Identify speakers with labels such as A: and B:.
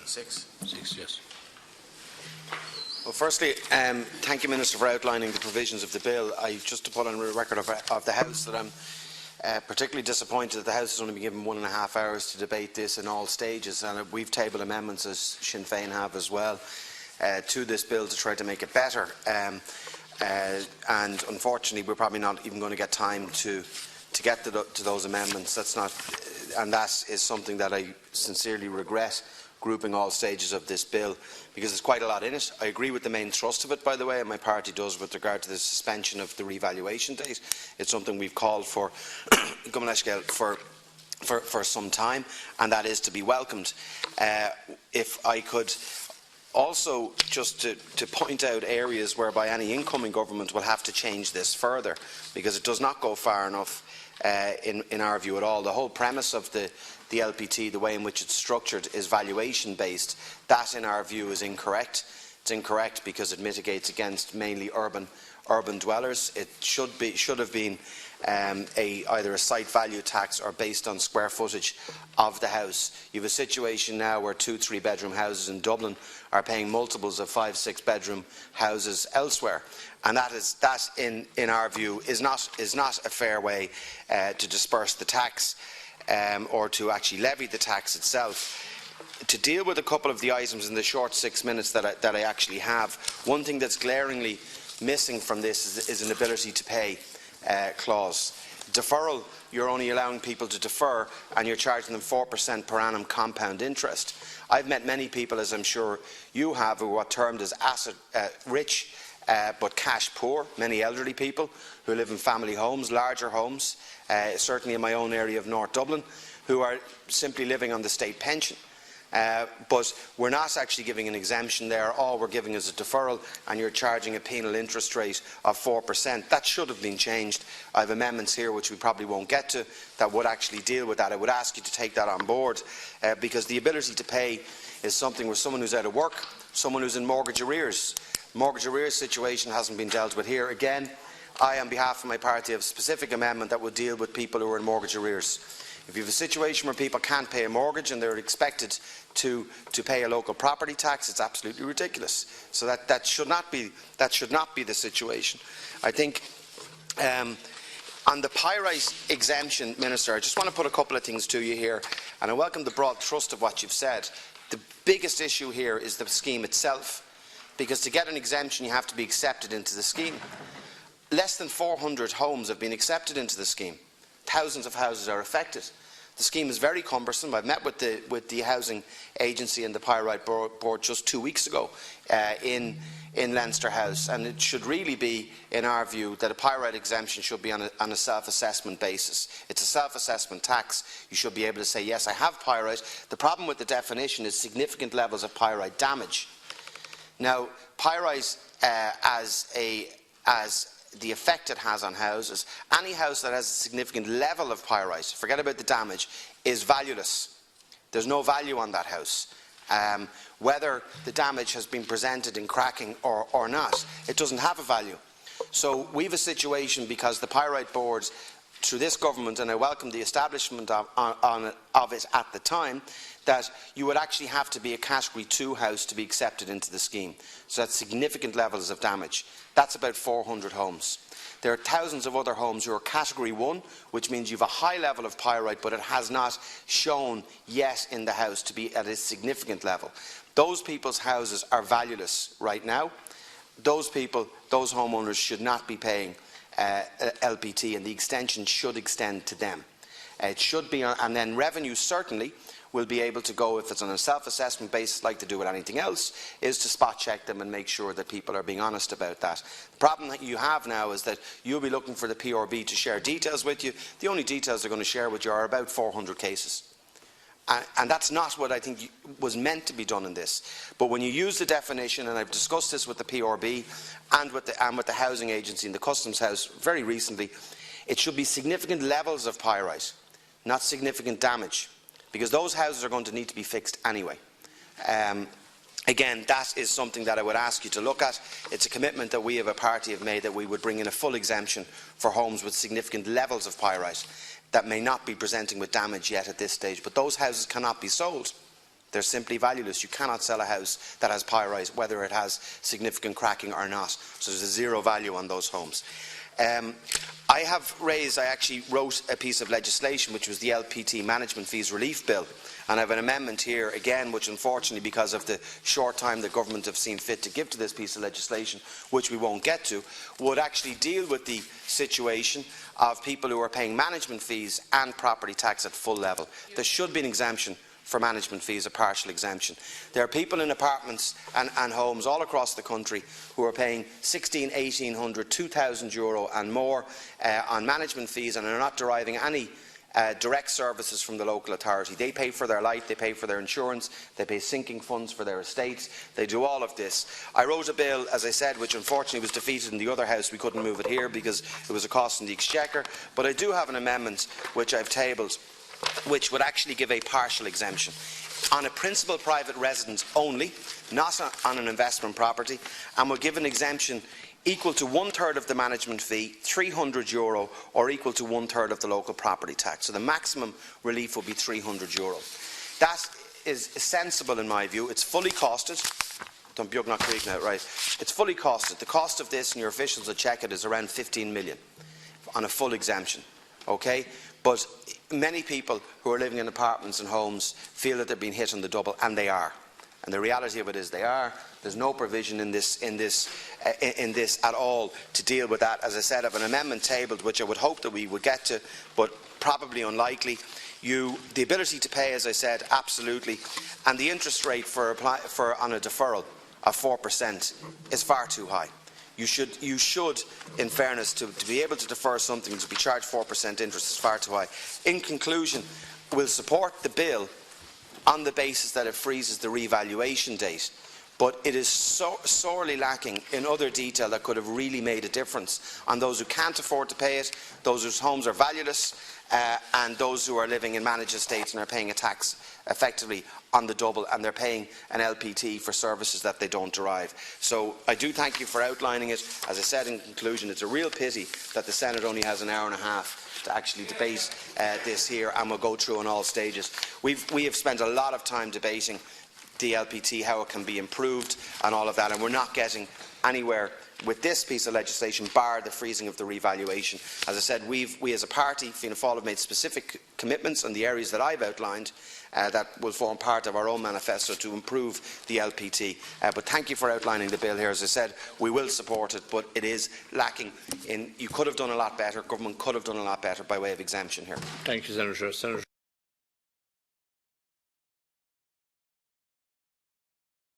A: Six.
B: Six, yes.
A: Well, firstly, thank you, Minister, for outlining the provisions of the bill. Just to put on the record of the House that I'm particularly disappointed that the House has only been given 1.5 hours to debate this in all stages, and we've tabled amendments, as Sinn Féin have as well, to this bill to try to make it better. And unfortunately, we're probably not even going to get time to get to those amendments. And that is something that I sincerely regret, grouping all stages of this bill, because there's quite a lot in it. I agree with the main thrust of it, by the way, and my party does with regard to the suspension of the revaluation date. It's something we've called for for some time, and that is to be welcomed. If I could also just to point out areas whereby any incoming government will have to change this further, because it does not go far enough in our view at all. The whole premise of the LPT, the way in which it's structured, is valuation based. That, in our view, is incorrect. It's incorrect because it mitigates against mainly urban dwellers. It should have been either a site value tax or based on square footage of the house. You have a situation now where 2-3 bedroom houses in Dublin are paying multiples of 5-6 bedroom houses elsewhere, and that in our view is not a fair way to disperse the tax or to actually levy the tax itself. To deal with a couple of the items in the short 6 minutes that I actually have, one thing that's glaringly missing from this is an ability to pay clause. Deferral, you're only allowing people to defer and you're charging them 4% per annum compound interest. I've met many people, as I'm sure you have, who are termed as asset rich but cash poor, many elderly people who live in family homes, larger homes, certainly in my own area of North Dublin, who are simply living on the state pension. But we're not actually giving an exemption there. All we're giving is a deferral, and you're charging a penal interest rate of 4%. That should have been changed. I have amendments here which we probably won't get to that would actually deal with that. I would ask you to take that on board, because the ability to pay is something where someone who's out of work, someone who's in mortgage arrears. Mortgage arrears situation hasn't been dealt with here. Again, I, on behalf of my party, have a specific amendment that would deal with people who are in mortgage arrears. If you have a situation where people can't pay a mortgage and they're expected to pay a local property tax, it's absolutely ridiculous. So that should not be the situation. I think on the pyrite exemption, Minister, I just want to put a couple of things to you here, and I welcome the broad thrust of what you've said. The biggest issue here is the scheme itself, because to get an exemption you have to be accepted into the scheme. Less than 400 homes have been accepted into the scheme. Thousands of houses are affected. The scheme is very cumbersome. I've met with the housing agency and the pyrite board just 2 weeks ago in Leinster House, and it should really be, in our view, that a pyrite exemption should be on a self-assessment basis. It's a self-assessment tax. You should be able to say, yes, I have pyrite. The problem with the definition is significant levels of pyrite damage. Now, pyrite as the effect it has on houses, any house that has a significant level of pyrite, forget about the damage, is valueless. There's no value on that house. Whether the damage has been presented in cracking or not, it doesn't have a value. So we have a situation, because the pyrite boards, through this government, and I welcome the establishment of it at the time, that you would actually have to be a Category 2 house to be accepted into the scheme. So that's significant levels of damage. That's about 400 homes. There are thousands of other homes who are Category 1, which means you have a high level of pyrite, but it has not shown yet in the house to be at a significant level. Those people's houses are valueless right now. Those people, those homeowners, should not be paying LPT, and the extension should extend to them. It should be, and then revenue certainly will be able to go, if it's on a self-assessment basis like they do with anything else, is to spot check them and make sure that people are being honest about that. The problem that you have now is that you'll be looking for the PRB to share details with you. The only details they're going to share with you are about 400 cases. And that's not what I think was meant to be done in this. But when you use the definition, and I've discussed this with the PRB and with the housing agency and the Customs House very recently, it should be significant levels of pyrite, not significant damage, because those houses are going to need to be fixed anyway. Again, that is something that I would ask you to look at. It's a commitment that we as a party have made, that we would bring in a full exemption for homes with significant levels of pyrite that may not be presenting with damage yet at this stage. But those houses cannot be sold. They're simply valueless. You cannot sell a house that has pyrite, whether it has significant cracking or not. So there's a zero value on those homes. I actually wrote a piece of legislation, which was the LPT Management Fees Relief Bill. And I have an amendment here, again, which unfortunately, because of the short time the government have seen fit to give to this piece of legislation, which we won't get to, would actually deal with the situation of people who are paying management fees and property tax at full level. There should be an exemption for management fees, a partial exemption. There are people in apartments and homes all across the country who are paying €1,600, €1,800, €2,000 and more on management fees and are not deriving any direct services from the local authority. They pay for their light, they pay for their insurance, they pay sinking funds for their estates, they do all of this. I wrote a bill, as I said, which unfortunately was defeated in the other House. We couldn't move it here because it was a cost in the Exchequer, but I do have an amendment which I've tabled, which would actually give a partial exemption on a principal private residence only, not on an investment property, and will give an exemption equal to 1/3 of the management fee, €300, or equal to 1/3 of the local property tax. So the maximum relief will be €300. That is sensible in my view. It's fully costed. It's fully costed. The cost of this, and your officials will check it, is around 15 million on a full exemption. Okay? But many people who are living in apartments and homes feel that they're being hit on the double, and they are. And the reality of it is they are. There's no provision in this at all to deal with that. As I said, I have an amendment tabled, which I would hope that we would get to, but probably unlikely. The ability to pay, as I said, absolutely, and the interest rate on a deferral of 4% is far too high. You should, in fairness, to be able to defer something, to be charged 4% interest is far too high. In conclusion, we'll support the bill on the basis that it freezes the revaluation date, but it is sorely lacking in other detail that could have really made a difference on those who can't afford to pay it, those whose homes are valueless, and those who are living in managed estates and are paying a tax effectively on the double, and they're paying an LPT for services that they don't derive. So I do thank you for outlining it. As I said in conclusion, it's a real pity that the Senate only has an hour and a half to actually debate this here, and we'll go through in all stages. We have spent a lot of time debating the LPT, how it can be improved and all of that, and we're not getting anywhere with this piece of legislation, bar the freezing of the revaluation. As I said, we as a party, Fianna Fáil, have made specific commitments in the areas that I've outlined that will form part of our own manifesto to improve the LPT. But thank you for outlining the bill here. As I said, we will support it, but it is lacking in. You could have done a lot better. Government could have done a lot better by way of exemption here.
B: Thank you, Senator.